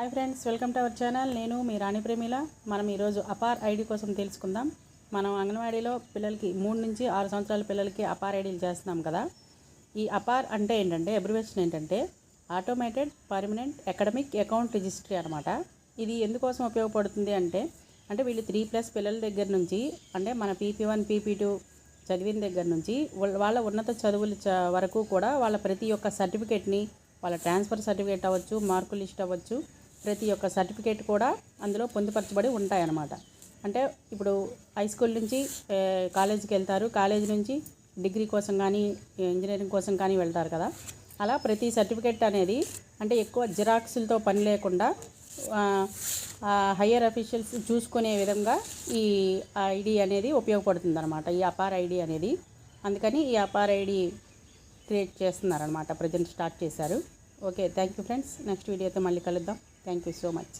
Hi friends, welcome to our channel. నేను మీ రాణి ప్రేమిల. మనం ఈరోజు అపార్ ఐడి కోసం తెలుసుకుందాం. మనం అంగన్వాడీలో పిల్లలకి 3 నుంచి 6 సంవత్సరాల పిల్లలకి అపార్ ఐడీలు చేస్తున్నాం కదా. ఈ అపార్ అంటే ఏంటంటే, అబ్రివేషన్ ఏంటంటే automated permanent academic account registry అనమాట. ఇది ఎందుకోసం ఉపయోగపడుతుంది అంటే వీళ్ళు 3+ పిల్లల దగ్గర నుంచి, అంటే మన PP1 PP2 చదివిన దగ్గర నుంచి వాళ్ళ ఉన్నత చదువుల వరకు కూడా వాళ్ళ ప్రతి ఒక్క సర్టిఫికేట్ని, వాళ్ళ ట్రాన్స్ఫర్ సర్టిఫికేట్ అవ్వచ్చు, మార్కు లిస్ట్ అవ్వచ్చు, ప్రతి ఒక్క సర్టిఫికేట్ కూడా అందులో పొందుపరచబడి ఉంటాయన్నమాట. అంటే ఇప్పుడు హై స్కూల్ నుంచి కాలేజీకి వెళ్తారు, కాలేజీ నుంచి డిగ్రీ కోసం కానీ ఇంజనీరింగ్ కోసం కానీ వెళ్తారు కదా. అలా ప్రతి సర్టిఫికేట్ అనేది అంటే ఎక్కువ జిరాక్స్లతో పని లేకుండా హయ్యర్ అఫీషియల్స్ చూసుకునే విధంగా ఈ ఐడి అనేది ఉపయోగపడుతుంది అనమాట, ఈ అపార్ ఐడి అనేది. అందుకని ఈ అపార్ ఐడి క్రియేట్ చేస్తున్నారనమాట, ప్రజెంట్ స్టార్ట్ చేశారు. Okay, thank you friends. Next వీడియోతో మళ్ళీ కలుద్దాం. Thank you so much.